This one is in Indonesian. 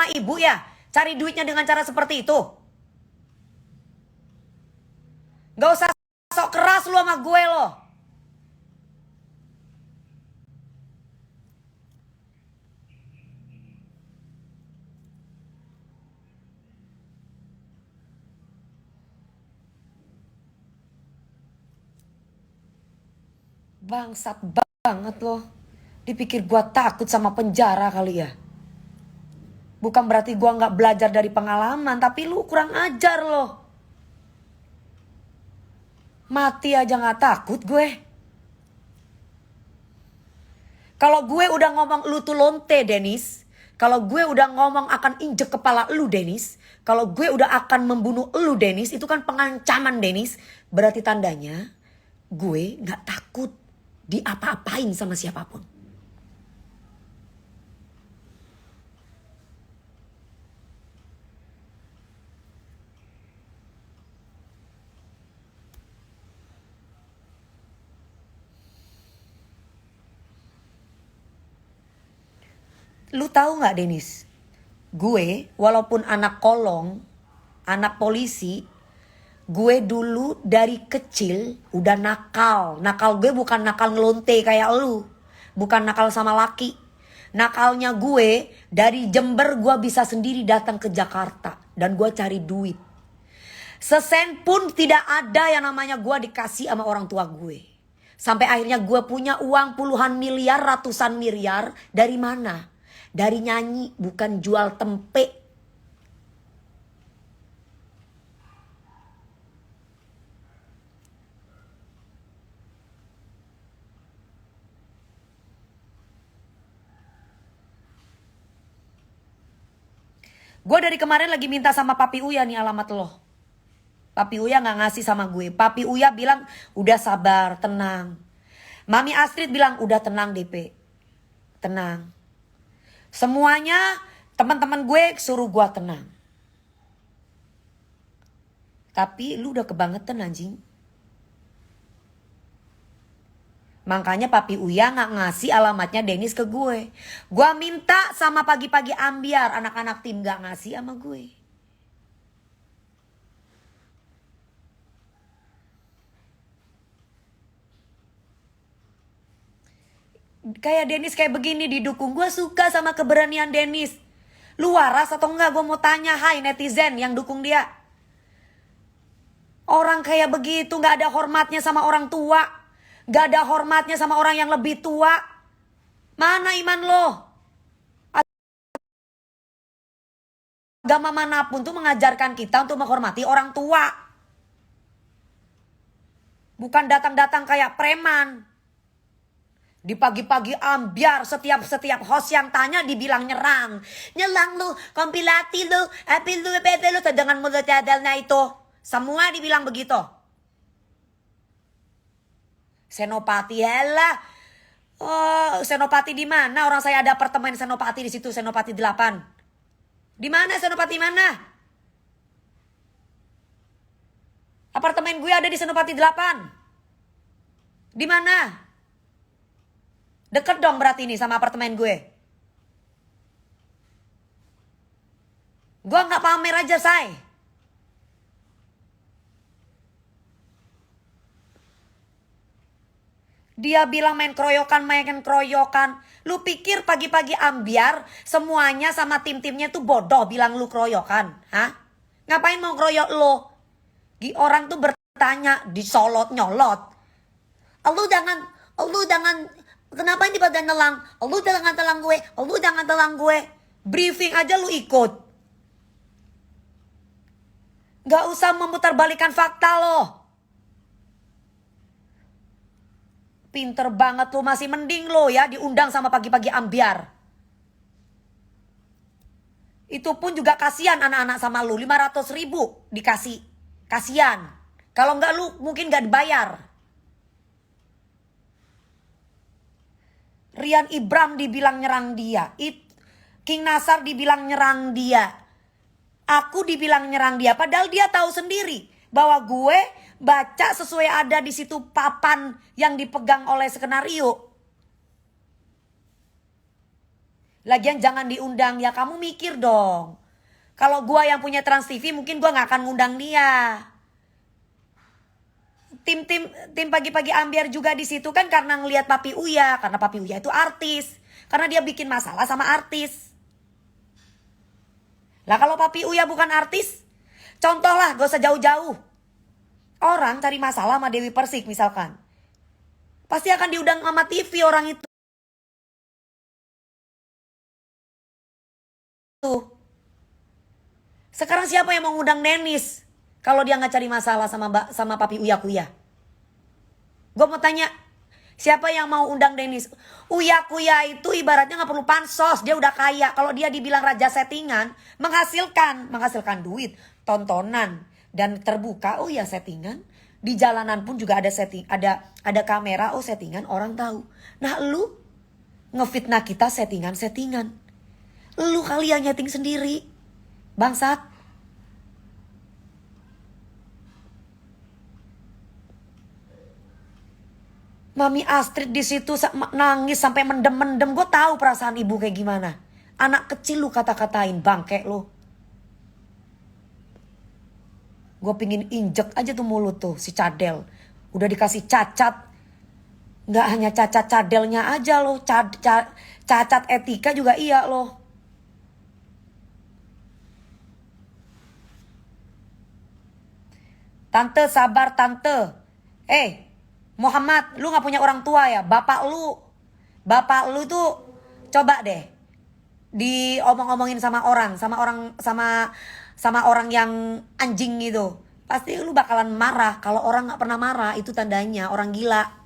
rumah ibu ya? Cari duitnya dengan cara seperti itu? Gak usah sok keras lu sama gue loh. Bangsat banget loh. Dipikir gua takut sama penjara kali ya. Bukan berarti gua nggak belajar dari pengalaman, tapi lu kurang ajar loh. Mati aja nggak takut gue. Kalau gue udah ngomong lu tuh lonte, Dennis. Kalau gue udah ngomong akan injek kepala lu, Dennis. Kalau gue udah akan membunuh lu, Dennis. Itu kan pengancaman, Dennis. Berarti tandanya gue nggak takut diapa-apain sama siapapun. Lu tahu nggak, Dennis? Gue walaupun anak kolong, anak polisi, gue dulu dari kecil udah nakal. Nakal gue bukan nakal ngelonte kayak lu. Bukan nakal sama laki. Nakalnya gue dari Jember gue bisa sendiri datang ke Jakarta. Dan gue cari duit. Sesen pun tidak ada yang namanya gue dikasih sama orang tua gue. Sampai akhirnya gue punya uang puluhan miliar, ratusan miliar. Dari mana? Dari nyanyi, bukan jual tempe. Gue dari kemarin lagi minta sama Papi Uya nih alamat lo. Papi Uya gak ngasih sama gue. Papi Uya bilang udah sabar, tenang. Mami Astrid bilang udah tenang DP. Tenang. Semuanya teman-teman gue suruh gue tenang. Tapi lu udah kebangetan anjing. Makanya Papi Uya gak ngasih alamatnya Dennis ke gue. Gue minta sama pagi-pagi ambiar. Anak-anak tim gak ngasih sama gue. Kayak Dennis kayak begini didukung. Gue suka sama keberanian Dennis. Lu waras atau enggak? Gue mau tanya, hai netizen yang dukung dia. Orang kayak begitu gak ada hormatnya sama orang tua. Gak ada hormatnya sama orang yang lebih tua. Mana iman lo? Agama manapun tuh mengajarkan kita untuk menghormati orang tua. Bukan datang-datang kayak preman. Di pagi-pagi ambiar setiap host yang tanya dibilang nyerang. Nyelang lu, kompilati lu, api lu, dengan mulut cadalnya itu. Semua dibilang begitu. Senopati helah. Oh, Senopati di mana? Orang saya ada apartemen Senopati di situ, Senopati 8. Di mana Senopati mana? Apartemen gue ada di Senopati 8. Di mana? Deket dong berarti ini sama apartemen gue. Gue gak pamer aja, say. Dia bilang main keroyokan. Lu pikir pagi-pagi ambiar semuanya sama tim-timnya tuh bodoh bilang lu keroyokan? Hah? Ngapain mau keroyok lo? Orang tuh bertanya, disolot nyolot. Lu jangan, kenapa ini pada nelang? Lu jangan telang gue. Briefing aja lu ikut. Gak usah memutarbalikkan fakta lo. Pinter banget lo, masih mending lo ya diundang sama pagi-pagi ambiar. Itu pun juga kasihan anak-anak sama lu, 500.000 dikasih. Kasihan. Kalau enggak lu mungkin gak dibayar. Rian Ibram dibilang nyerang dia. King Nasar dibilang nyerang dia. Aku dibilang nyerang dia. Padahal dia tahu sendiri bahwa gue baca sesuai ada di situ papan yang dipegang oleh skenario. Lagian jangan diundang, ya kamu mikir dong. Kalau gua yang punya Trans TV mungkin gua nggak akan ngundang dia. Tim pagi-pagi ambiar juga di situ kan karena ngelihat Papi Uya, karena Papi Uya itu artis, karena dia bikin masalah sama artis. Lah kalau Papi Uya bukan artis, contoh lah, gak usah jauh-jauh. Orang cari masalah sama Dewi Persik misalkan, pasti akan diundang sama TV orang itu. Sekarang siapa yang mau ngundang Denis kalau dia nggak cari masalah sama Papi Uya Kuya? Gue mau tanya, siapa yang mau undang Denis? Uya Kuya itu ibaratnya nggak perlu pansos, dia udah kaya. Kalau dia dibilang raja settingan, menghasilkan duit, tontonan dan terbuka. Oh ya settingan. Di jalanan pun juga ada setting, ada kamera, oh settingan, orang tahu. Nah lu ngefitnah kita settingan. Lu kali yang nyeting sendiri. Bangsat. Mami Astrid di situ nangis sampai mendem-mendem. Gue tahu perasaan ibu kayak gimana. Anak kecil lu kata-katain, bangke lu. Gue pingin injek aja tuh mulut tuh si cadel. Udah dikasih cacat. Nggak hanya cacat cadelnya aja loh. Cacat etika juga iya loh. Tante sabar tante. Muhammad, lu gak punya orang tua ya? Bapak lu tuh coba deh diomong-omongin sama orang yang anjing gitu. Pasti lu bakalan marah. Kalau orang gak pernah marah itu tandanya orang gila.